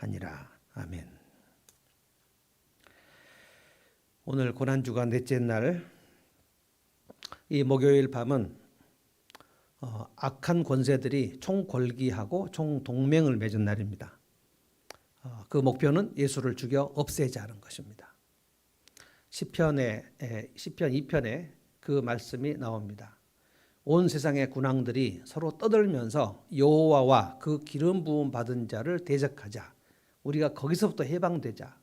하니라. 아멘. 오늘 고난주간 넷째 날, 이 목요일 밤은 악한 권세들이 총궐기하고 총동맹을 맺은 날입니다. 그 목표는 예수를 죽여 없애자 하는 것입니다. 시편 2편에 그 말씀이 나옵니다. 온 세상의 군왕들이 서로 떠들면서 여호와와 그 기름 부음 받은 자를 대적하자. 우리가 거기서부터 해방되자.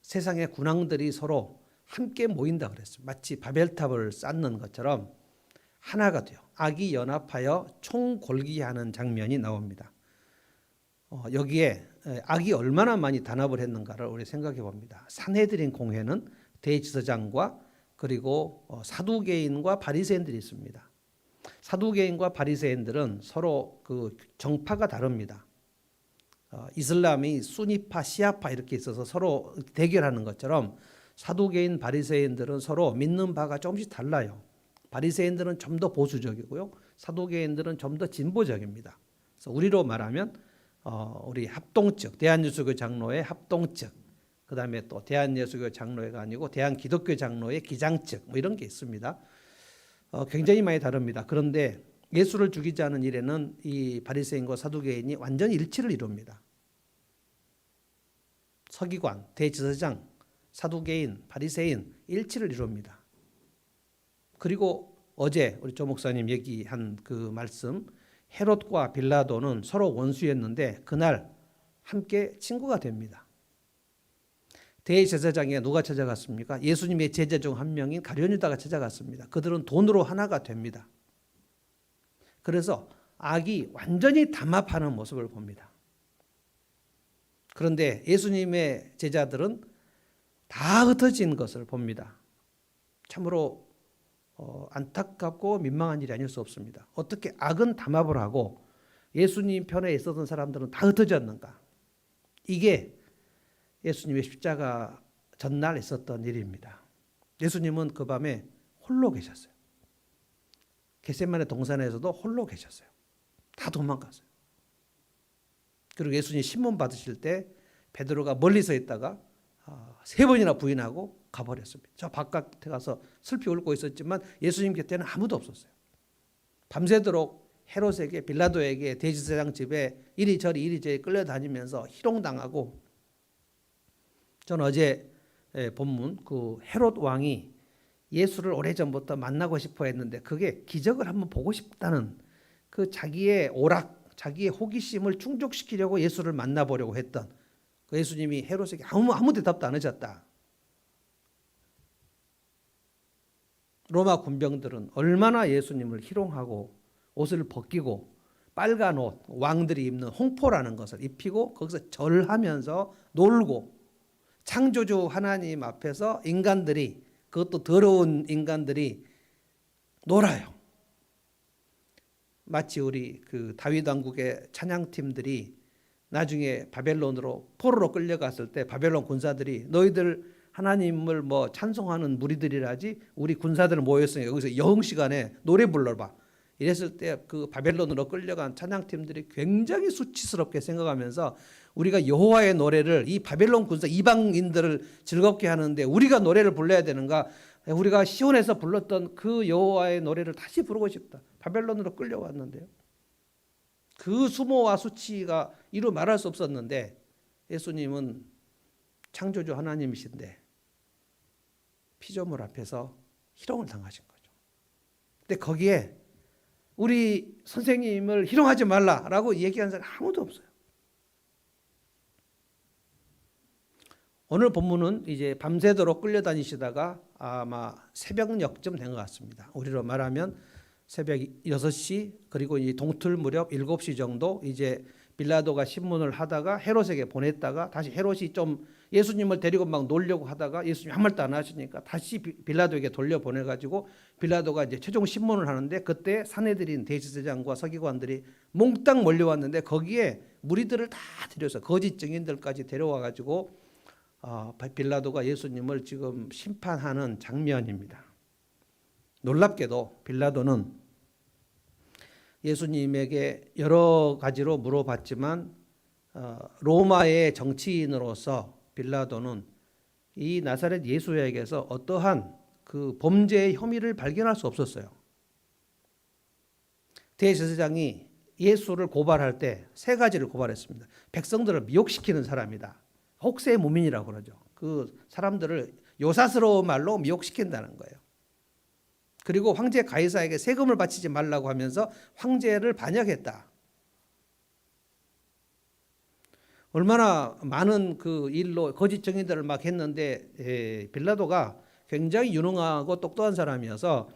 세상의 군왕들이 서로 함께 모인다 그랬어요. 마치 바벨탑을 쌓는 것처럼 하나가 돼요. 악이 연합하여 총궐기하는 장면이 나옵니다. 여기에 악이 얼마나 많이 단합을 했는가를 우리 생각해 봅니다. 산헤드린 공회는 대제사장과 그리고 사두개인과 바리새인들이 있습니다. 사두개인과 바리새인들은 서로 그 정파가 다릅니다. 이슬람이 수니파, 시아파 이렇게 있어서 서로 대결하는 것처럼 사두개인, 바리새인들은 서로 믿는 바가 조금씩 달라요. 바리새인들은 좀 더 보수적이고요. 사두개인들은 좀 더 진보적입니다. 그래서 우리로 말하면 우리 합동측, 대한예수교 장로회 합동측, 그 다음에 또 대한예수교 장로회가 아니고 대한기독교 장로회 기장측 뭐 이런 게 있습니다. 굉장히 많이 다릅니다. 그런데 예수를 죽이지 않은 일에는 이 바리새인과 사두개인이 완전히 일치를 이룹니다. 서기관, 대제사장, 사두개인, 바리새인 일치를 이룹니다. 그리고 어제 우리 조 목사님 얘기한 그 말씀, 헤롯과 빌라도는 서로 원수였는데 그날 함께 친구가 됩니다. 대제사장에 누가 찾아갔습니까? 예수님의 제자 중 한 명인 가룟유다가 찾아갔습니다. 그들은 돈으로 하나가 됩니다. 그래서 악이 완전히 담합하는 모습을 봅니다. 그런데 예수님의 제자들은 다 흩어진 것을 봅니다. 참으로 안타깝고 민망한 일이 아닐 수 없습니다. 어떻게 악은 담합을 하고 예수님 편에 있었던 사람들은 다 흩어졌는가? 이게 예수님의 십자가 전날 있었던 일입니다. 예수님은 그 밤에 홀로 계셨어요. 겟세마네 동산에서도 홀로 계셨어요. 다 도망갔어요. 그리고 예수님 신문 받으실 때 베드로가 멀리서 있다가 3번이나 부인하고 가버렸습니다. 저 바깥에 가서 슬피 울고 있었지만 예수님 곁에는 아무도 없었어요. 밤새도록 헤롯에게, 빌라도에게, 대제사장 집에 이리저리 끌려다니면서 희롱당하고, 저는 어제 본문 그 헤롯 왕이 예수를 오래전부터 만나고 싶어 했는데 그게 기적을 한번 보고 싶다는 그 자기의 오락, 자기의 호기심을 충족시키려고 예수를 만나보려고 했던 그 예수님이 헤롯에게 아무 대답도 안 하셨다. 로마 군병들은 얼마나 예수님을 희롱하고 옷을 벗기고 빨간 옷, 왕들이 입는 홍포라는 것을 입히고 거기서 절하면서 놀고, 창조주 하나님 앞에서 인간들이, 그것도 더러운 인간들이 놀아요. 마치 우리 그 다윗 왕국의 찬양팀들이 나중에 바벨론으로 포로로 끌려갔을 때 바벨론 군사들이 너희들 하나님을 뭐 찬송하는 무리들이라지 우리 군사들 모였으니까 여기서 여흥 시간에 노래 불러봐. 이랬을 때 그 바벨론으로 끌려간 찬양팀들이 굉장히 수치스럽게 생각하면서 우리가 여호와의 노래를, 이 바벨론 군사 이방인들을 즐겁게 하는데 우리가 노래를 불러야 되는가? 우리가 시온에서 불렀던 그 여호와의 노래를 다시 부르고 싶다. 바벨론으로 끌려왔는데요. 그 수모와 수치가 이루 말할 수 없었는데 예수님은 창조주 하나님이신데 피조물 앞에서 희롱을 당하신 거죠. 근데 거기에 우리 선생님을 희롱하지 말라라고 얘기한 사람 아무도 없어요. 오늘 본문은 이제 밤새도록 끌려다니시다가 아마 새벽녘쯤 된 것 같습니다. 우리로 말하면 새벽 6시, 그리고 이 동틀 무렵 7시 정도 이제 빌라도가 신문을 하다가 헤롯에게 보냈다가 다시 헤롯이 좀 예수님을 데리고 막 놀려고 하다가 예수님이 한 말도 안 하시니까 다시 빌라도에게 돌려보내가지고 빌라도가 이제 최종 신문을 하는데 그때 산헤드린 대제사장과 서기관들이 몽땅 몰려왔는데 거기에 무리들을 다 들여서 거짓 증인들까지 데려와가지고 빌라도가 예수님을 지금 심판하는 장면입니다. 놀랍게도 빌라도는 예수님에게 여러 가지로 물어봤지만 로마의 정치인으로서 빌라도는 이 나사렛 예수에게서 어떠한 그 범죄의 혐의를 발견할 수 없었어요. 대제사장이 예수를 고발할 때 세 가지를 고발했습니다. 백성들을 미혹시키는 사람이다. 혹세 무민이라고 그러죠. 그 사람들을 요사스러운 말로 미혹시킨다는 거예요. 그리고 황제 가이사에게 세금을 바치지 말라고 하면서 황제를 반역했다. 얼마나 많은 그 일로 거짓 증인들을 막 했는데 빌라도가 굉장히 유능하고 똑똑한 사람이어서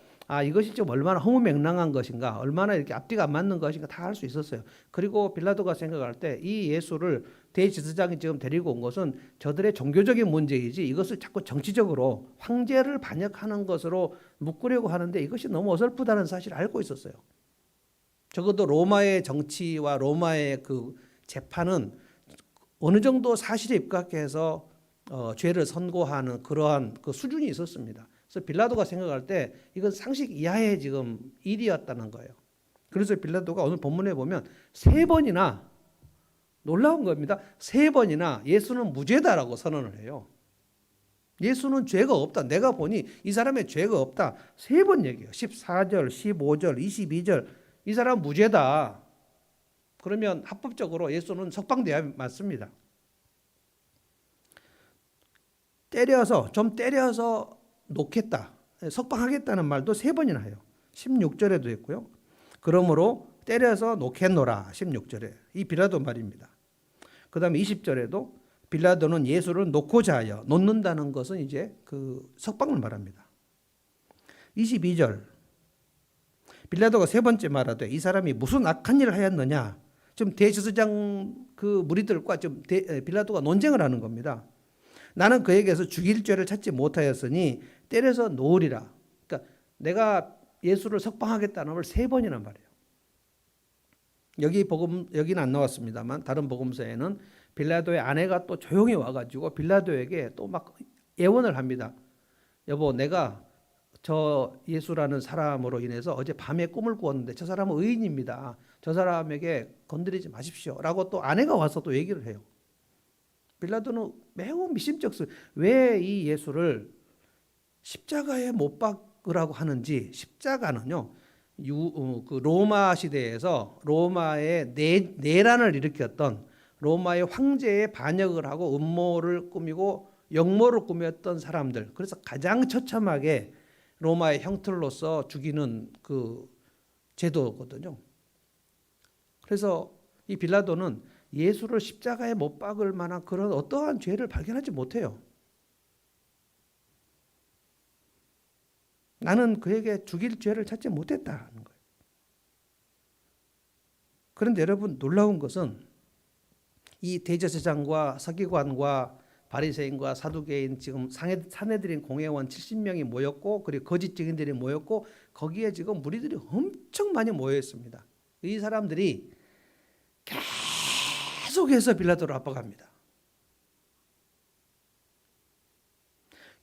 이것이 좀 얼마나 허무맹랑한 것인가, 얼마나 이렇게 앞뒤가 안 맞는 것인가 다 알 수 있었어요. 그리고 빌라도가 생각할 때 이 예수를 대제사장이 지금 데리고 온 것은 저들의 종교적인 문제이지 이것을 자꾸 정치적으로 황제를 반역하는 것으로 묶으려고 하는데 이것이 너무 어설프다는 사실을 알고 있었어요. 적어도 로마의 정치와 로마의 그 재판은 어느 정도 사실에 입각해서 죄를 선고하는 그러한 그 수준이 있었습니다. 그래서 빌라도가 생각할 때 이건 상식 이하의 지금 일이었다는 거예요. 그래서 빌라도가 오늘 본문에 보면 세 번이나, 놀라운 겁니다. 세 번이나 예수는 무죄다라고 선언을 해요. 예수는 죄가 없다. 내가 보니 이 사람의 죄가 없다. 세 번 얘기해요. 14절, 15절, 22절. 이 사람 무죄다. 그러면 합법적으로 예수는 석방돼야 맞습니다. 좀 때려서 놓겠다. 석방하겠다는 말도 세 번이나 해요. 16절에도 했고요. 그러므로 때려서 놓겠노라. 16절에. 이 빌라도 말입니다. 그 다음에 20절에도 빌라도는 예수를 놓고자 하여, 놓는다는 것은 이제 그 석방을 말합니다. 22절. 빌라도가 세 번째 말하되 이 사람이 무슨 악한 일을 하였느냐. 지금 대제사장 그 무리들과 지금 빌라도가 논쟁을 하는 겁니다. 나는 그에게서 죽일 죄를 찾지 못하였으니 때려서 놓으리라. 그러니까 내가 예수를 석방하겠다는 걸 세 번이나 말해요. 여기는 안 나왔습니다만 다른 복음서에는 빌라도의 아내가 또 조용히 와가지고 빌라도에게 또 막 예언을 합니다. 여보, 내가 저 예수라는 사람으로 인해서 어제 밤에 꿈을 꾸었는데 저 사람은 의인입니다. 저 사람에게 건드리지 마십시오. 라고 또 아내가 와서 또 얘기를 해요. 빌라도는 매우 미심쩍어요. 왜 이 예수를 십자가에 못 박으라고 하는지. 십자가는요, 그 로마 시대에서 로마의 내란을 일으켰던 로마의 황제의 반역을 하고 음모를 꾸미고 역모를 꾸몄던 사람들, 그래서 가장 처참하게 로마의 형틀로서 죽이는 그 제도거든요. 그래서 이 빌라도는 예수를 십자가에 못 박을 만한 그런 어떠한 죄를 발견하지 못해요. 나는 그에게 죽일 죄를 찾지 못했다는 거예요. 그런데 여러분, 놀라운 것은 이 대제사장과 서기관과 바리새인과 사두개인, 지금 산헤드린 공회원 70명이 모였고, 그리고 거짓 증인들이 모였고, 거기에 지금 무리들이 엄청 많이 모여 있습니다. 이 사람들이 계속해서 빌라도를 압박합니다.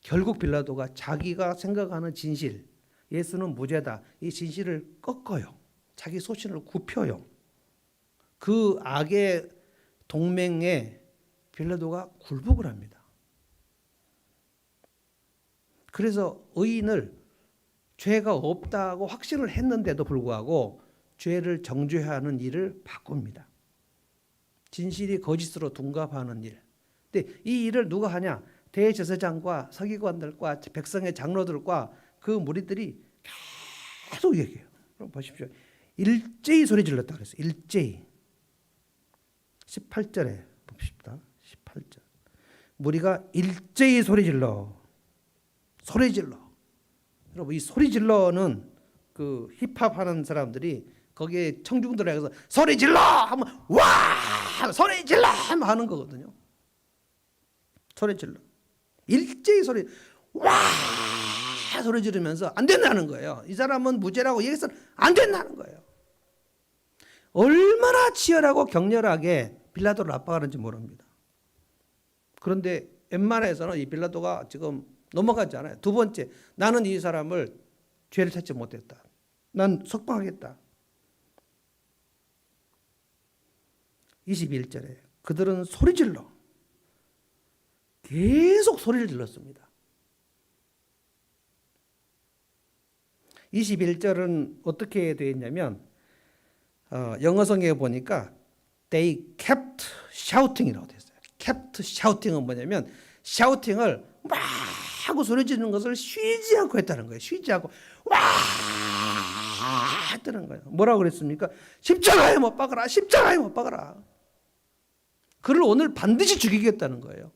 결국 빌라도가 자기가 생각하는 진실, 예수는 무죄다, 이 진실을 꺾어요. 자기 소신을 굽혀요. 그 악의 동맹에 빌라도가 굴복을 합니다. 그래서 의인을 죄가 없다고 확신을 했는데도 불구하고 죄를 정죄하는 일을 바꿉니다. 진실이 거짓으로 둔갑하는 일. 근데 이 일을 누가 하냐? 대제사장과 서기관들과 백성의 장로들과 그 무리들이 계속 얘기해요. 그럼 보십시오. 일제히 소리 질렀다 그랬어요. 일제히. 18절에 봅시다. 18절. 무리가 일제히 소리 질러. 여러분, 이 소리 질러는 그 힙합 하는 사람들이 거기에 청중들에게서 소리 질러 하면 와 소리 질러 하는 거거든요. 소리 질러. 일제히 와 소리 지르면서 안 된다는 거예요. 이 사람은 무죄라고 얘기해서는 안 된다는 거예요. 얼마나 치열하고 격렬하게 빌라도를 압박하는지 모릅니다. 그런데 웬만해서는 이 빌라도가 지금 넘어가지 않아요. 두 번째, 나는 이 사람을 죄를 찾지 못했다. 난 석방하겠다. 21절에 그들은 소리질러 계속 소리를 질렀습니다. 21절은 어떻게 되어 있냐면 영어 성경에 보니까 they kept shouting이라고 되어 있어요. kept shouting은 뭐냐면 샤우팅을 막 하고 소리 지르는 것을 쉬지 않고 했다는 거예요. 쉬지 않고 와 했다는 거예요. 뭐라고 그랬습니까? 십자가에 못 박아라. 십자가에 못 박아라. 그를 오늘 반드시 죽이겠다는 거예요.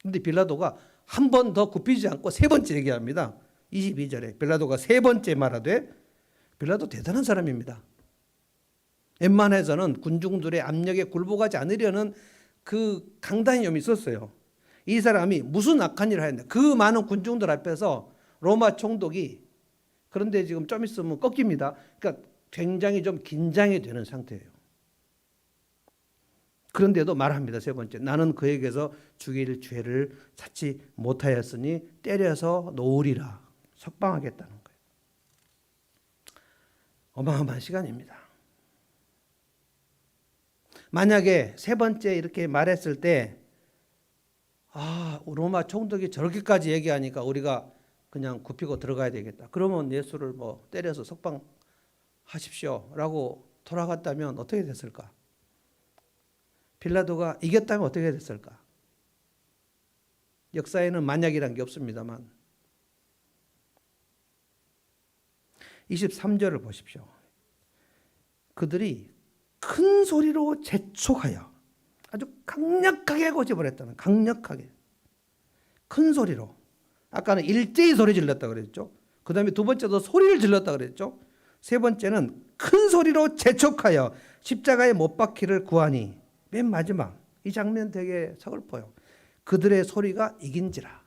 근데 빌라도가 한 번 더 굽히지 않고 세 번째 얘기합니다. 22절에 빌라도가 세 번째 말하되, 빌라도 대단한 사람입니다. 웬만해서는 군중들의 압력에 굴복하지 않으려는 그 강단념이 있었어요. 이 사람이 무슨 악한 일을 하였냐. 그 많은 군중들 앞에서 로마 총독이, 그런데 지금 좀 있으면 꺾입니다. 그러니까 굉장히 좀 긴장이 되는 상태예요. 그런데도 말합니다. 세 번째, 나는 그에게서 죽일 죄를 찾지 못하였으니 때려서 놓으리라. 석방하겠다는 거예요. 어마어마한 시간입니다. 만약에 세 번째 이렇게 말했을 때, 로마 총독이 저렇게까지 얘기하니까 우리가 그냥 굽히고 들어가야 되겠다. 그러면 예수를 뭐 때려서 석방하십시오 라고 돌아갔다면 어떻게 됐을까? 빌라도가 이겼다면 어떻게 됐을까? 역사에는 만약이란 게 없습니다만 23절을 보십시오. 그들이 큰 소리로 재촉하여 아주 강력하게 고집을 강력하게 큰 소리로. 아까는 일제히 소리 질렀다 그랬죠. 그 다음에 두 번째도 소리를 질렀다 그랬죠. 세 번째는 큰 소리로 재촉하여 십자가에 못 박히를 구하니. 맨 마지막 이 장면 되게 서글퍼요. 그들의 소리가 이긴지라.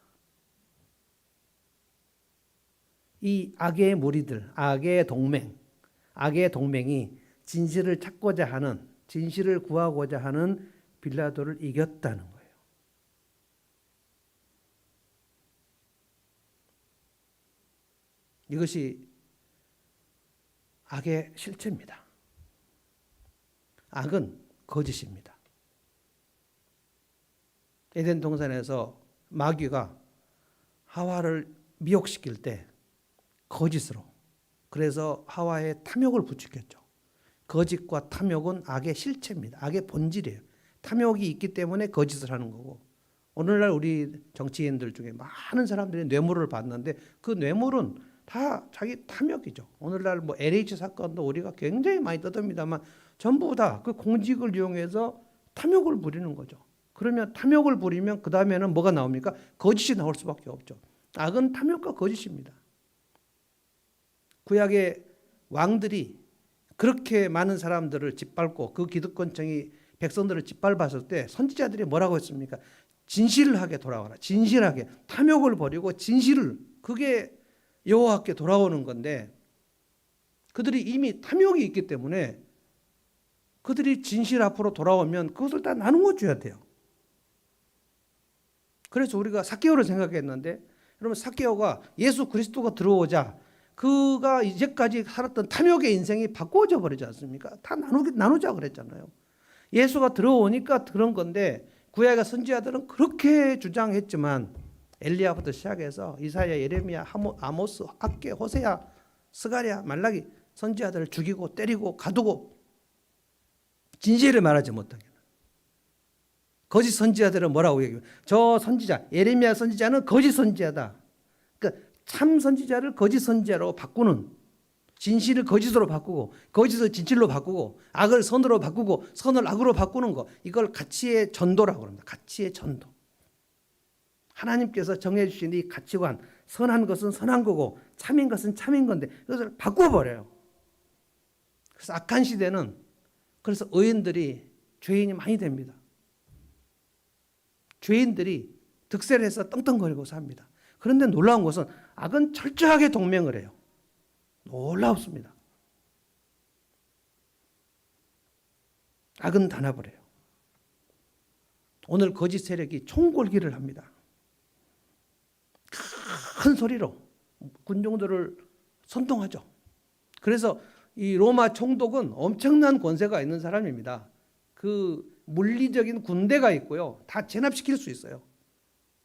이 악의 무리들, 악의 동맹이 진실을 찾고자 하는, 진실을 구하고자 하는 빌라도를 이겼다는 거예요. 이것이 악의 실체입니다. 악은 거짓입니다. 에덴 동산에서 마귀가 하와를 미혹시킬 때 거짓으로, 그래서 하와의 탐욕을 부추겼죠. 거짓과 탐욕은 악의 실체입니다. 악의 본질이에요. 탐욕이 있기 때문에 거짓을 하는 거고, 오늘날 우리 정치인들 중에 많은 사람들이 뇌물을 받는데 그 뇌물은 다 자기 탐욕이죠. 오늘날 뭐 LH 사건도 우리가 굉장히 많이 떠듭니다만 전부 다 그 공직을 이용해서 탐욕을 부리는 거죠. 그러면 탐욕을 부리면 그 다음에는 뭐가 나옵니까? 거짓이 나올 수밖에 없죠. 악은 탐욕과 거짓입니다. 구약의 왕들이 그렇게 많은 사람들을 짓밟고 그 기득권층이 백성들을 짓밟았을 때 선지자들이 뭐라고 했습니까? 진실하게 돌아와라. 진실하게. 탐욕을 버리고 진실을. 그게 여호와께 돌아오는 건데, 그들이 이미 탐욕이 있기 때문에 그들이 진실 앞으로 돌아오면 그것을 다 나누어 줘야 돼요. 그래서 우리가 삭개오를 생각했는데, 여러분 삭개오가 예수 그리스도가 들어오자 그가 이제까지 살았던 탐욕의 인생이 바꿔져 버리지 않습니까? 다 나누자 그랬잖아요. 예수가 들어오니까 그런 건데, 구약의 선지자들은 그렇게 주장했지만 엘리야부터 시작해서 이사야, 예레미야, 아모스, 학개, 호세야, 스가랴, 말라기 선지자들을 죽이고 때리고 가두고 진실을 말하지 못하게. 거짓 선지자들은 뭐라고 얘기해요? 저 선지자, 예레미야 선지자는 거짓 선지자다. 그러니까 참 선지자를 거짓 선지자로 바꾸는, 진실을 거짓으로 바꾸고 거짓을 진실로 바꾸고 악을 선으로 바꾸고 선을 악으로 바꾸는 거, 이걸 가치의 전도라고 합니다. 가치의 전도. 하나님께서 정해주신 이 가치관, 선한 것은 선한 거고 참인 것은 참인 건데 이것을 바꿔버려요. 그래서 악한 시대는, 그래서 의인들이 죄인이 많이 됩니다. 죄인들이 득세를 해서 떵떵거리고 삽니다. 그런데 놀라운 것은 악은 철저하게 동맹을 해요. 놀랍습니다. 악은 단합을 해요. 오늘 거짓 세력이 총궐기를 합니다. 큰 소리로 군중들을 선동하죠. 그래서 이 로마 총독은 엄청난 권세가 있는 사람입니다. 그 물리적인 군대가 있고요. 다 진압시킬 수 있어요.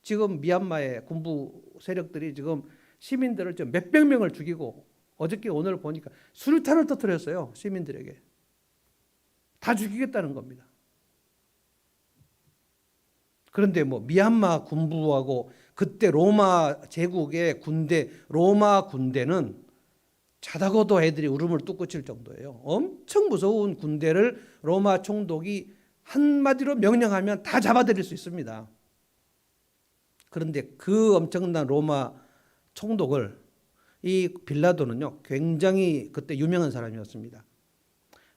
지금 미얀마의 군부 세력들이 지금 시민들을 좀 몇백 명을 죽이고 어저께 오늘 보니까 수류탄을 터뜨렸어요. 시민들에게. 다 죽이겠다는 겁니다. 그런데 뭐 미얀마 군부하고 그때 로마 제국의 군대, 로마 군대는 자다가도 애들이 울음을 뚝 칠 정도예요. 엄청 무서운 군대를 로마 총독이 한마디로 명령하면 다 잡아들일 수 있습니다. 그런데 그 엄청난 로마 총독을 이 빌라도는요, 굉장히 그때 유명한 사람이었습니다.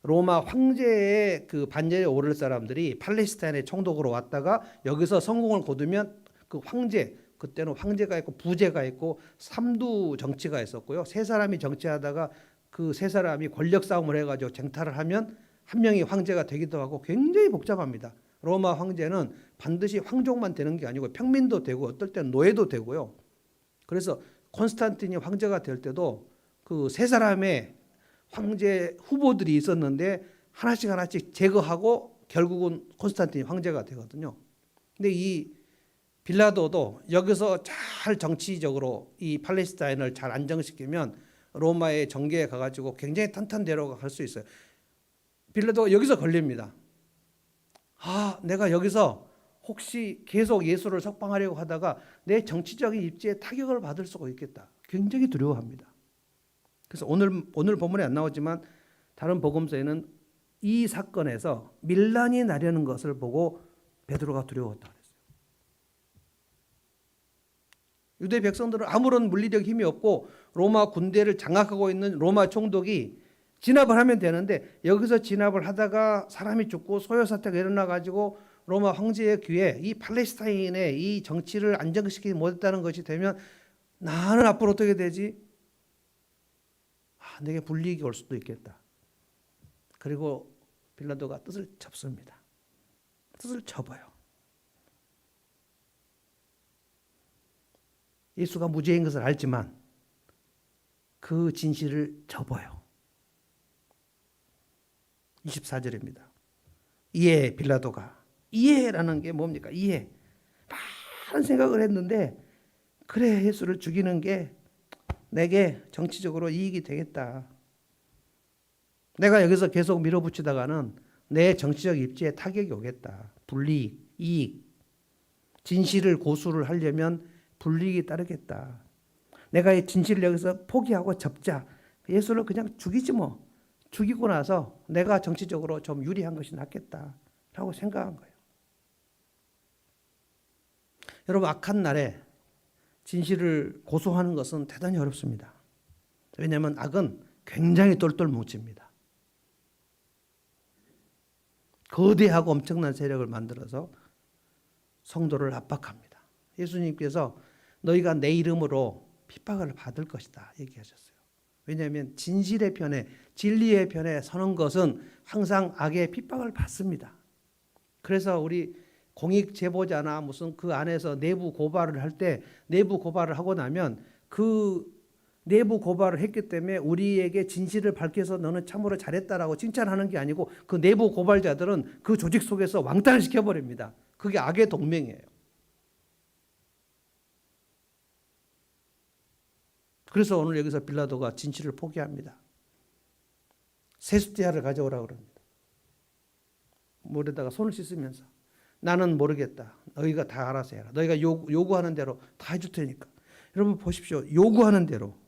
로마 황제의 그 반열에 오를 사람들이 팔레스타인의 총독으로 왔다가 여기서 성공을 거두면 그 황제, 그때는 황제가 있고 부제가 있고 삼두 정치가 있었고요. 세 사람이 정치하다가 그 세 사람이 권력 싸움을 해가지고 쟁탈을 하면 한 명이 황제가 되기도 하고 굉장히 복잡합니다. 로마 황제는 반드시 황족만 되는 게 아니고 평민도 되고 어떨 때는 노예도 되고요. 그래서 콘스탄틴이 황제가 될 때도 그 세 사람의 황제 후보들이 있었는데 하나씩 하나씩 제거하고 결국은 콘스탄틴이 황제가 되거든요. 근데 이 빌라도도 여기서 잘 정치적으로 이 팔레스타인을 잘 안정시키면 로마의 정계에 가가지고 굉장히 탄탄대로 갈 수 있어요. 빌라도가 여기서 걸립니다. 내가 여기서 혹시 계속 예수를 석방하려고 하다가 내 정치적인 입지에 타격을 받을 수가 있겠다. 굉장히 두려워합니다. 그래서 오늘 본문에 안 나오지만 다른 복음서에는 이 사건에서 밀란이 나려는 것을 보고 베드로가 두려웠다 그랬어요. 유대 백성들은 아무런 물리적 힘이 없고 로마 군대를 장악하고 있는 로마 총독이 진압을 하면 되는데 여기서 진압을 하다가 사람이 죽고 소요사태가 일어나가지고 로마 황제의 귀에 이 팔레스타인의 이 정치를 안정시키지 못했다는 것이 되면 나는 앞으로 어떻게 되지? 내게 불이익이 올 수도 있겠다. 그리고 빌라도가 뜻을 접습니다. 뜻을 접어요. 예수가 무죄인 것을 알지만 그 진실을 접어요. 24절입니다. 이에 빌라도가, 이해라는 게 뭡니까? 이해. 많은 생각을 했는데 그래, 예수를 죽이는 게 내게 정치적으로 이익이 되겠다. 내가 여기서 계속 밀어붙이다가는 내 정치적 입지에 타격이 오겠다. 불이익, 이익. 진실을 고수를 하려면 불이익이 따르겠다. 내가 이 진실을 여기서 포기하고 접자. 예수를 그냥 죽이지 뭐. 죽이고 나서 내가 정치적으로 좀 유리한 것이 낫겠다라고 생각한 거예요. 여러분, 악한 날에 진실을 고소하는 것은 대단히 어렵습니다. 왜냐하면 악은 굉장히 똘똘 뭉칩니다. 거대하고 엄청난 세력을 만들어서 성도를 압박합니다. 예수님께서 너희가 내 이름으로 핍박을 받을 것이다 얘기하셨어요. 왜냐하면 진실의 편에, 진리의 편에 서는 것은 항상 악의 핍박을 받습니다. 그래서 우리 공익 제보자나 무슨 그 안에서 내부 고발을 할 때 내부 고발을 하고 나면 그 내부 고발을 했기 때문에 우리에게 진실을 밝혀서 너는 참으로 잘했다라고 칭찬하는 게 아니고 그 내부 고발자들은 그 조직 속에서 왕따를 시켜버립니다. 그게 악의 동맹이에요. 그래서 오늘 여기서 빌라도가 진실을 포기합니다. 세숫대야를 가져오라고 그럽니다. 물에다가 손을 씻으면서 나는 모르겠다. 너희가 다 알아서 해라. 너희가 요구하는 대로 다 해줄 테니까. 여러분 보십시오. 요구하는 대로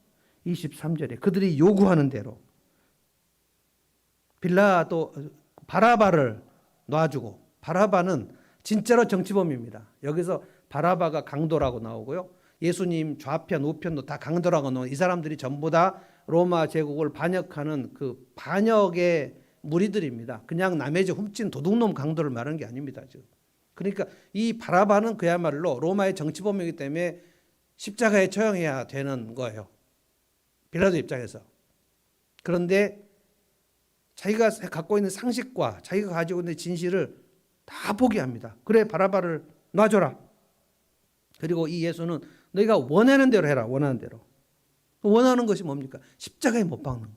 23절에 그들이 요구하는 대로 빌라도 바라바를 놔주고, 바라바는 진짜로 정치범입니다. 여기서 바라바가 강도라고 나오고요. 예수님 좌편 우편도 다 강도라고 나오고 이 사람들이 전부 다 로마 제국을 반역하는 그 반역의 무리들입니다. 그냥 남의 집 훔친 도둑놈 강도를 말하는 게 아닙니다. 지금. 그러니까 이 바라바는 그야말로 로마의 정치범이기 때문에 십자가에 처형해야 되는 거예요. 빌라도 입장에서. 그런데 자기가 갖고 있는 상식과 자기가 가지고 있는 진실을 다 포기합니다. 그래, 바라바를 놔줘라. 그리고 이 예수는 너희가 원하는 대로 해라. 원하는 대로. 원하는 것이 뭡니까? 십자가에 못 박는 거예요.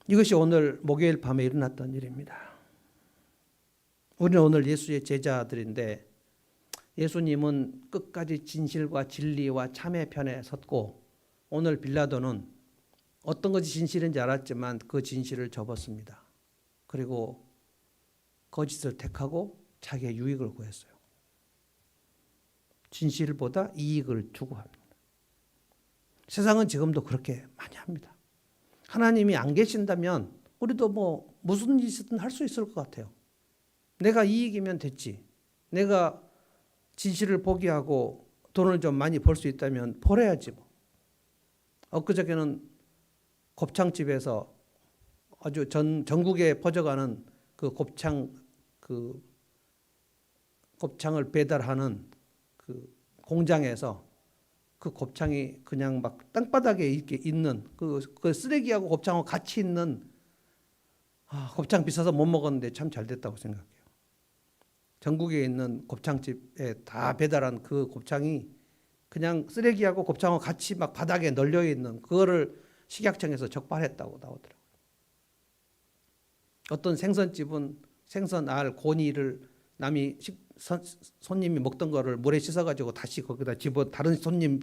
이것이 오늘 목요일 밤에 일어났던 일입니다. 우리는 오늘 예수의 제자들인데 예수님은 끝까지 진실과 진리와 참의 편에 섰고 오늘 빌라도는 어떤 것이 진실인지 알았지만 그 진실을 접었습니다. 그리고 거짓을 택하고 자기의 유익을 구했어요. 진실보다 이익을 추구합니다. 세상은 지금도 그렇게 많이 합니다. 하나님이 안 계신다면 우리도 무슨 짓이든 할 수 있을 것 같아요. 내가 이익이면 됐지. 내가 진실을 포기하고 돈을 좀 많이 벌 수 있다면 벌어야지 뭐. 엊그저께는 곱창집에서 아주 전국에 퍼져가는 그 곱창을 배달하는 그 공장에서 그 곱창이 그냥 막 땅바닥에 이렇게 있는 그 쓰레기하고 곱창하고 같이 있는 곱창 비싸서 못 먹었는데 참 잘 됐다고 생각해요. 전국에 있는 곱창집에 다 배달한 그 곱창이 그냥 쓰레기하고 곱창하고 같이 막 바닥에 널려 있는 그거를 식약청에서 적발했다고 나오더라고요. 어떤 생선집은 생선알 고니를 남이 손님이 먹던 거를 물에 씻어가지고 다시 거기다 다른 손님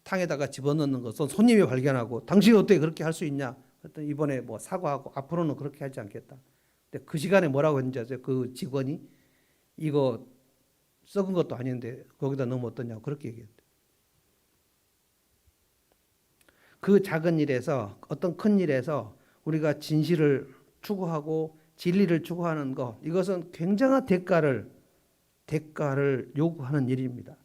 탕에다가 집어넣는 것은 손님이 발견하고 당신이 어떻게 그렇게 할 수 있냐? 그랬더니 이번에 사과하고 앞으로는 그렇게 하지 않겠다. 근데 그 시간에 뭐라고 했는지 아세요? 그 직원이 이거 썩은 것도 아닌데 거기다 넣으면 어떠냐고 그렇게 얘기했대요. 그 작은 일에서 어떤 큰 일에서 우리가 진실을 추구하고 진리를 추구하는 것, 이것은 굉장한 대가를 요구하는 일입니다.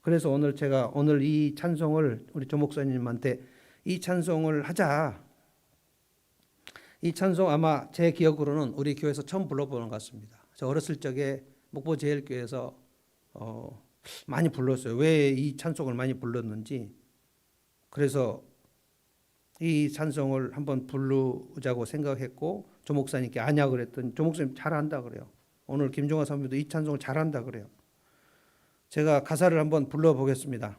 그래서 오늘 이 찬송을 우리 조 목사님한테 이 찬송을 하자. 이 찬송 아마 제 기억으로는 우리 교회에서 처음 불러보는 것 같습니다. 저 어렸을 적에 목포제일교회에서 많이 불렀어요. 왜 이 찬송을 많이 불렀는지. 그래서 이 찬송을 한번 부르자고 생각했고 조 목사님께 아냐 그랬더니 조 목사님 잘한다 그래요. 오늘 김종화 사모님도 이 찬송을 잘한다 그래요. 제가 가사를 한번 불러보겠습니다.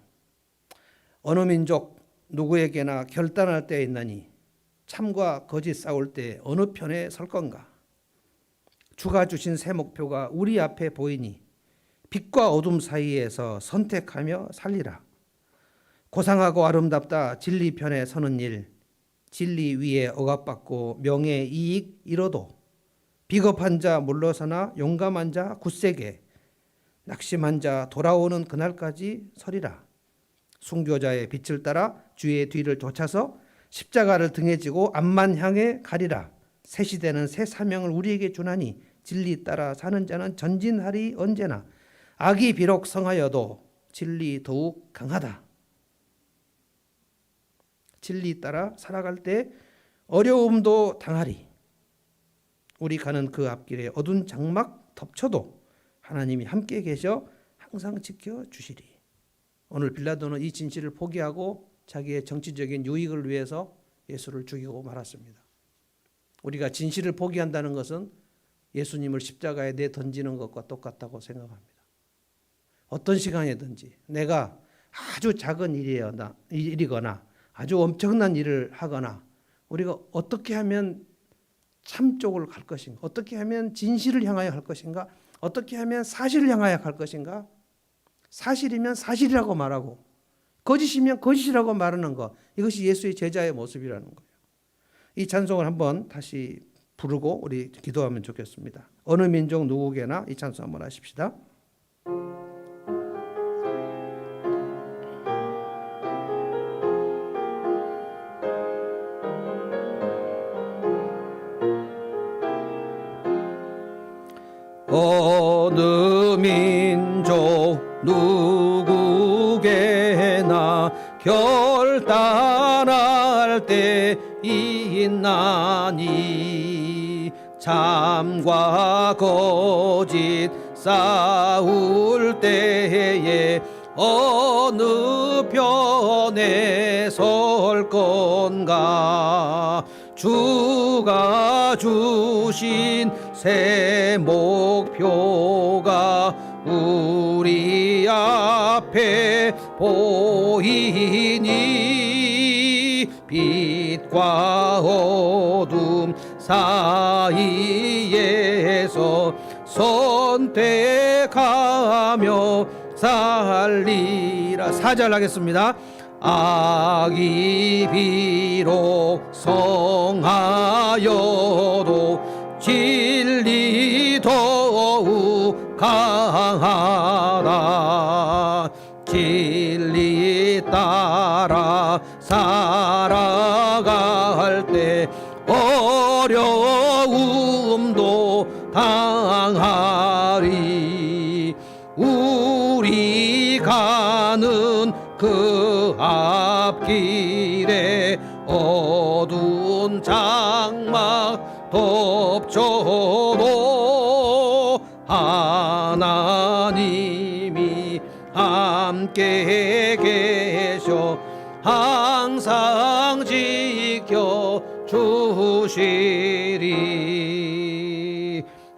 어느 민족 누구에게나 결단할 때 있나니 참과 거짓 싸울 때 어느 편에 설 건가. 주가 주신 새 목표가 우리 앞에 보이니 빛과 어둠 사이에서 선택하며 살리라. 고상하고 아름답다 진리 편에 서는 일. 진리 위에 억압받고 명예 이익 이뤄도 비겁한 자 물러서나 용감한 자 굳세게 낙심한 자 돌아오는 그날까지 서리라. 순교자의 빛을 따라 주의 뒤를 쫓아서 십자가를 등에 지고 앞만 향해 가리라. 새 시대는 새 사명을 우리에게 주나니 진리 따라 사는 자는 전진하리 언제나. 악이 비록 성하여도 진리 더욱 강하다. 진리 따라 살아갈 때 어려움도 당하리. 우리 가는 그 앞길에 어두운 장막 덮쳐도 하나님이 함께 계셔 항상 지켜주시리. 오늘 빌라도는 이 진실을 포기하고 자기의 정치적인 유익을 위해서 예수를 죽이고 말았습니다. 우리가 진실을 포기한다는 것은 예수님을 십자가에 내던지는 것과 똑같다고 생각합니다. 어떤 시간이든지 내가 아주 작은 일이거나 아주 엄청난 일을 하거나 우리가 어떻게 하면 참 쪽을 갈 것인가, 어떻게 하면 진실을 향하여 갈 것인가, 어떻게 하면 사실을 향하여 갈 것인가. 사실이면 사실이라고 말하고 거짓이면 거짓이라고 말하는 것, 이것이 예수의 제자의 모습이라는 거예요. 이 찬송을 한번 다시 부르고 우리 기도하면 좋겠습니다. 어느 민족 누구에게나 이 찬송 한번 하십시다. 어느 민족 누구에게나 결단할 때 있나니 참과 거짓 싸울 때에 어느 편에 설 건가. 주가 주신 새 목표가 우리 앞에 보이니 빛과 어둠 사이에서 선택하며 살리라. 4절 하겠습니다. 악이 비록 성하여도 진리 더욱 강하다. 진리 따라 살아갈 때 어려움도 당하리. 우리 가는 그 앞길에 어두운 장막 덮쳐도 하나님이 함께 계셔 항상 지켜 주시리.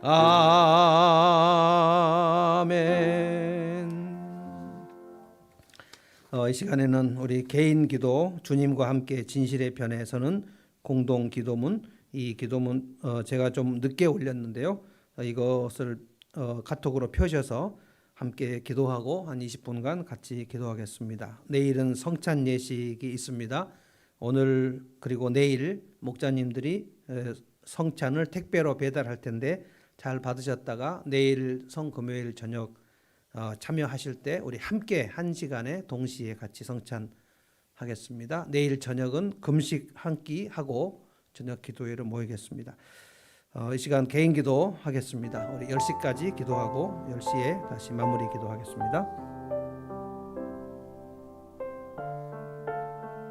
아멘. 이 시간에는 우리 개인 기도, 주님과 함께 진실의 편에서는 공동 기도문, 이 기도문 제가 좀 늦게 올렸는데요. 이것을 카톡으로 펴셔서 함께 기도하고 한 20분간 같이 기도하겠습니다. 내일은 성찬 예식이 있습니다. 오늘 그리고 내일 목자님들이 성찬을 택배로 배달할 텐데 잘 받으셨다가 내일 성금요일 저녁 참여하실 때 우리 함께 한 시간에 동시에 같이 성찬하겠습니다. 내일 저녁은 금식 한 끼 하고 저녁 기도회로 모이겠습니다. 이 시간 개인 기도 하겠습니다. 우리 10시까지 기도하고 10시에 다시 마무리 기도하겠습니다.